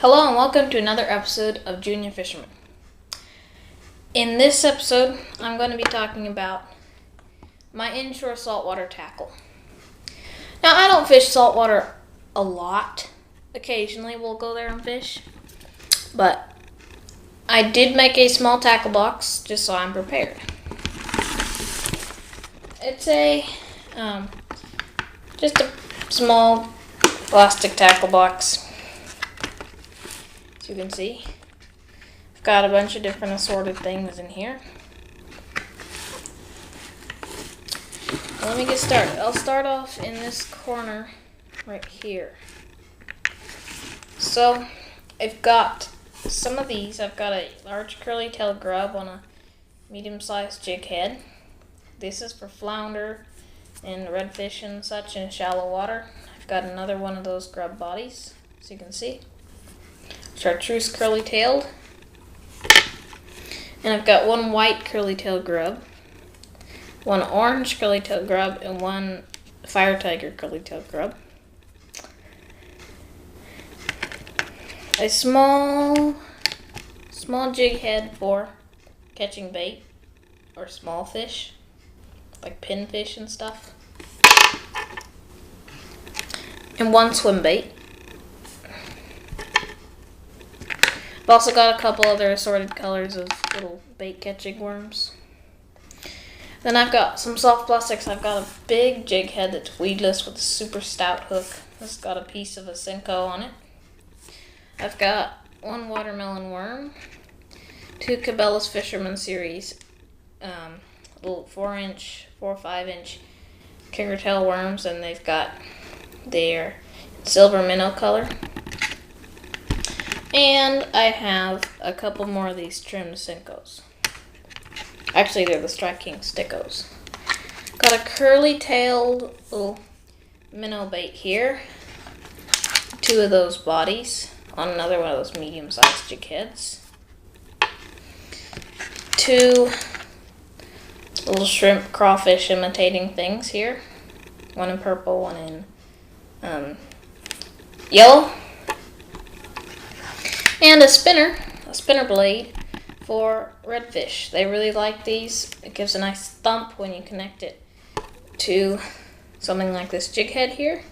Hello and welcome to another episode of Junior Fisherman. In this episode, I'm going to be talking about my inshore saltwater tackle. Now, I don't fish saltwater a lot. Occasionally, we'll go there and fish. But I did make a small tackle box just so I'm prepared. It's just a small plastic tackle box. As you can see, I've got a bunch of different assorted things in here. Let me get started. I'll start off in this corner right here. So, I've got some of these. I've got a large curly tail grub on a medium-sized jig head. This is for flounder and redfish and such in shallow water. I've got another one of those grub bodies, as you can see. Chartreuse curly-tailed. And I've got one white curly-tailed grub, one orange curly-tailed grub, and one fire tiger curly-tailed grub. A small jig head for catching bait or small fish, like pinfish and stuff. And one swim bait. I've also got a couple other assorted colors of little bait catching worms. Then I've got some soft plastics. I've got a big jig head that's weedless with a super stout hook. It's got a piece of a Senko on it. I've got one watermelon worm, two Cabela's Fisherman Series, little 4 or 5 inch kicker tail worms, and they've got their silver minnow color. And I have a couple more of these trimmed Senkos. Actually, they're the Strike King Stickos. Got a curly-tailed little minnow bait here. Two of those bodies on another one of those medium-sized jig heads. Two little shrimp crawfish imitating things here. One in purple, one in yellow. And a spinner blade for redfish. They really like these. It gives a nice thump when you connect it to something like this jig head here.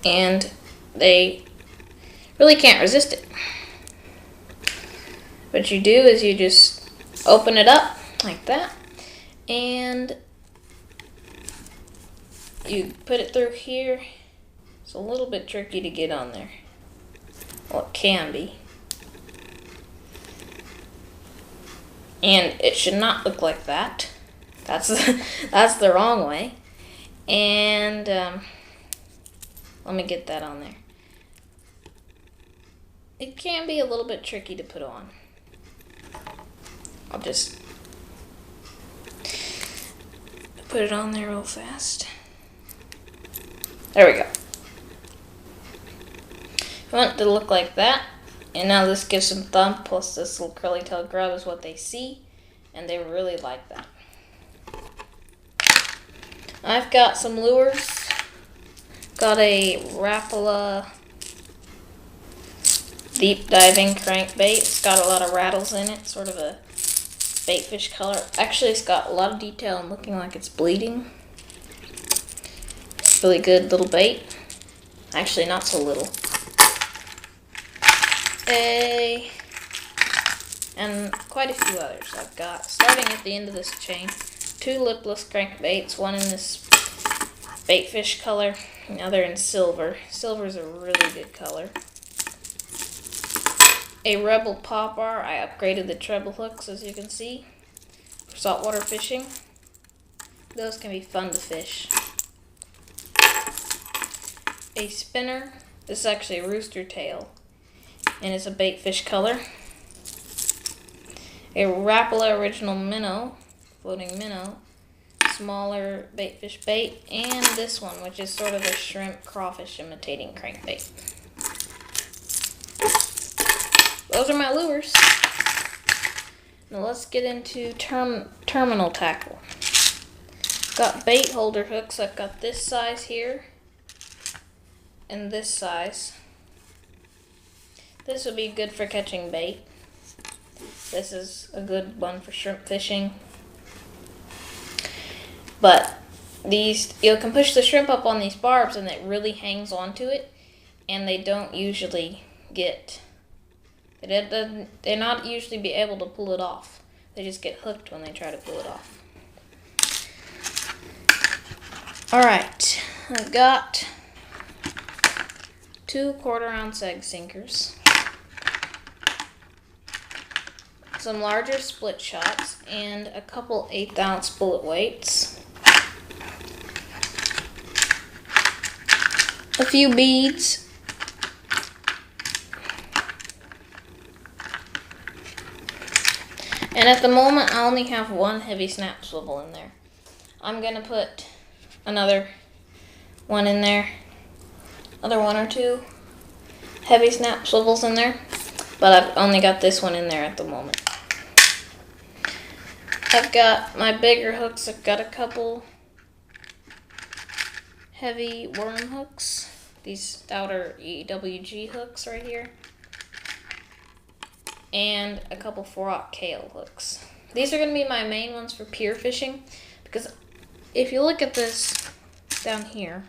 And they really can't resist it. What you do is you just open it up like that, and you put it through here. It's a little bit tricky to get on there. Well, it can be. And it should not look like that. That's the wrong way. And let me get that on there. It can be a little bit tricky to put on. I'll just put it on there real fast. There we go. I want it to look like that. And now this gives some thump, plus this little curly-tailed grub is what they see, and they really like that. I've got some lures. Got a Rapala deep diving crankbait. It's got a lot of rattles in it, sort of a baitfish color. Actually, it's got a lot of detail and looking like it's bleeding. Really good little bait. Actually, not so little. And quite a few others. I've got, starting at the end of this chain, two lipless crankbaits, one in this baitfish color, and the other in silver. Silver is a really good color. A Rebel popper. I upgraded the treble hooks, as you can see, for saltwater fishing. Those can be fun to fish. A spinner. This is actually a rooster tail, and it's a baitfish color. A Rapala original minnow, floating minnow, smaller baitfish bait, and this one, which is sort of a shrimp crawfish imitating crankbait. Those are my lures. Now let's get into terminal tackle. Got bait holder hooks. I've got this size here and this size. This would be good for catching bait. This is a good one for shrimp fishing. But these, you can push the shrimp up on these barbs and it really hangs onto it, and they don't usually get, they're not usually be able to pull it off. They just get hooked when they try to pull it off. Alright, I've got 2 1/4-ounce egg sinkers, some larger split shots, and a couple 1/8-ounce bullet weights, a few beads, and at the moment I only have 1 heavy snap swivel in there. I'm going to put another one in there, another 1 or 2 heavy snap swivels in there, but I've only got this one in there at the moment. I've got my bigger hooks. I've got a couple heavy worm hooks, these outer EWG hooks right here, and a couple 4/0 Kale hooks. These are going to be my main ones for pier fishing, because if you look at this down here,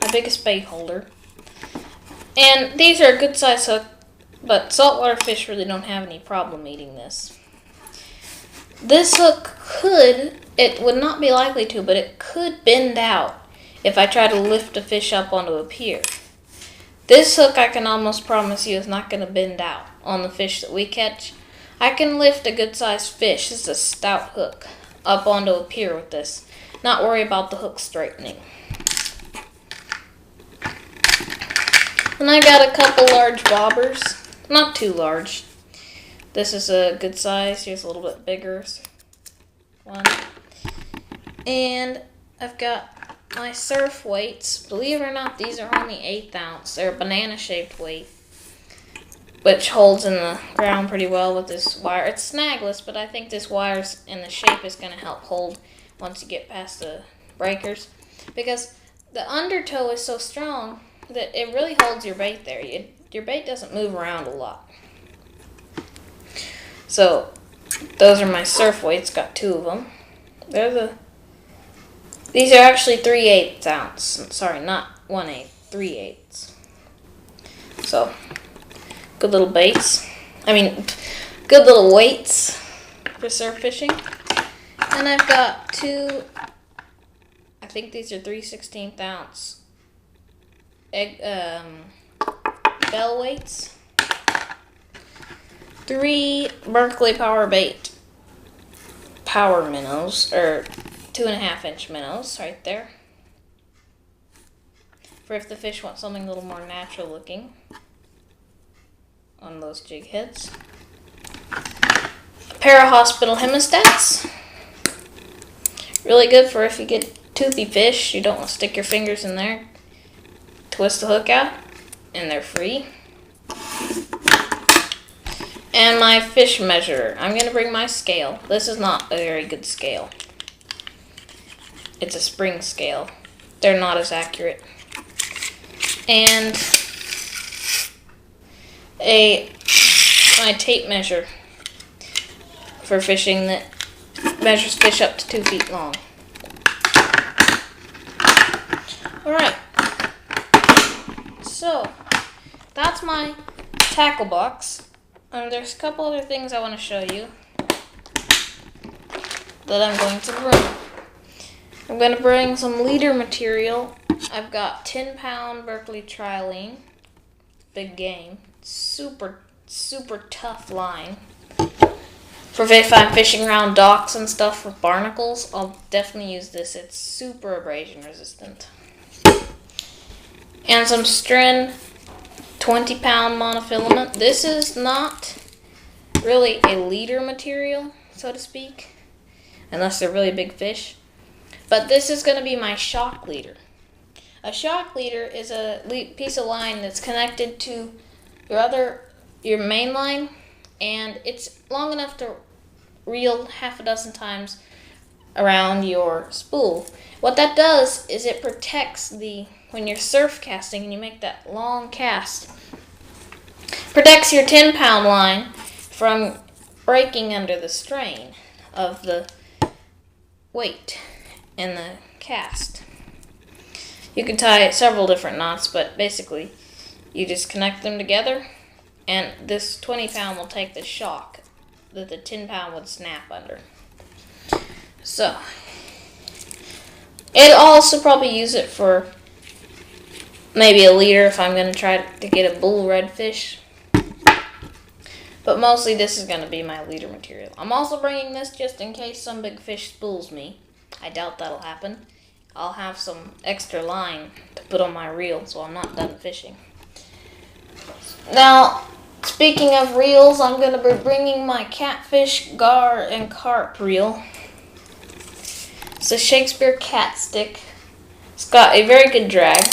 my biggest bait holder, and these are a good size hook, but saltwater fish really don't have any problem eating this. This hook could, it would not be likely to, but it could bend out if I try to lift a fish up onto a pier. This hook, I can almost promise you, is not going to bend out on the fish that we catch. I can lift a good sized fish, this is a stout hook, up onto a pier with this. Not worry about the hook straightening. And I got a couple large bobbers, not too large. This is a good size. Here's a little bit bigger one. And I've got my surf weights. Believe it or not, these are only 1/8 ounce. They're a banana shaped weight, which holds in the ground pretty well with this wire. It's snagless, but I think this wire and the shape is going to help hold once you get past the breakers, because the undertow is so strong that it really holds your bait there. Your bait doesn't move around a lot. So those are my surf weights. Got 2 of them. These are actually 3/8 ounce. Sorry, not 1/8, 3/8. So good little baits. Good little weights for surf fishing. And I've got 2. I think these are 3/16 ounce bell weights. 3 Berkeley Power Bait power minnows, or 2.5-inch minnows right there, for if the fish want something a little more natural looking on those jig heads. A pair of hospital hemostats, really good for if you get toothy fish, you don't want to stick your fingers in there, twist the hook out, and they're free. And my fish measurer. I'm going to bring my scale. This is not a very good scale. It's a spring scale. They're not as accurate. And my tape measure for fishing that measures fish up to 2 feet long. Alright. So, that's my tackle box. There's a couple other things I want to show you that I'm going to bring. I'm going to bring some leader material. I've got 10-pound Berkeley trilene, big game, super tough line. For if I'm fishing around docks and stuff with barnacles, I'll definitely use this. It's super abrasion resistant. And some Stren 20-pound monofilament. This is not really a leader material, so to speak, unless they're really big fish. But this is going to be my shock leader. A shock leader is a piece of line that's connected to your main line, and it's long enough to reel 6 times around your spool. What that does is it protects when you're surf casting and you make that long cast, Protects your 10-pound line from breaking under the strain of the weight in the cast. You can tie several different knots, but basically you just connect them together, and this 20-pound will take the shock that the 10-pound would snap under. So, it'll also probably use it for maybe a leader if I'm going to try to get a bull redfish. But mostly this is going to be my leader material. I'm also bringing this just in case some big fish spools me. I doubt that'll happen. I'll have some extra line to put on my reel so I'm not done fishing. Now, speaking of reels, I'm going to be bringing my catfish, gar, and carp reel. It's a Shakespeare cat stick. It's got a very good drag.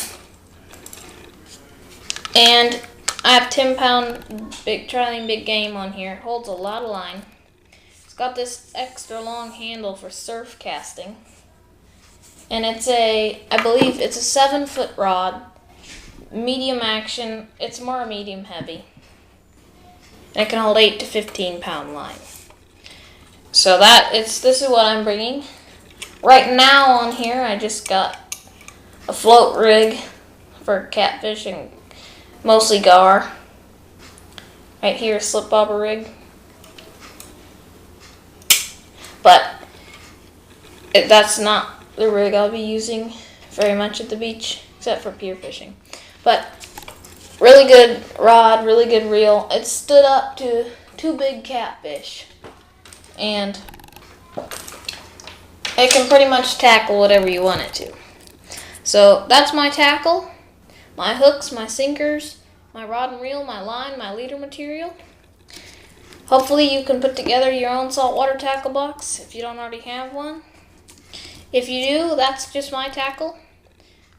And I have 10-pound big trilling big game on here. It holds a lot of line. It's got this extra long handle for surf casting. And it's I believe it's a 7-foot rod, medium action. It's more medium heavy. And it can hold 8 to 15-pound line. So this is what I'm bringing. Right now on here, I just got a float rig for catfishing, mostly gar. Right here, slip bobber rig. But that's not the rig I'll be using very much at the beach, except for pier fishing. But really good rod, really good reel. It stood up to 2 big catfish, and it can pretty much tackle whatever you want it to. So that's my tackle, my hooks, my sinkers, my rod and reel, my line, my leader material. Hopefully you can put together your own saltwater tackle box if you don't already have one. If you do, that's just my tackle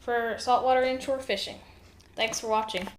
for saltwater inshore fishing. Thanks for watching.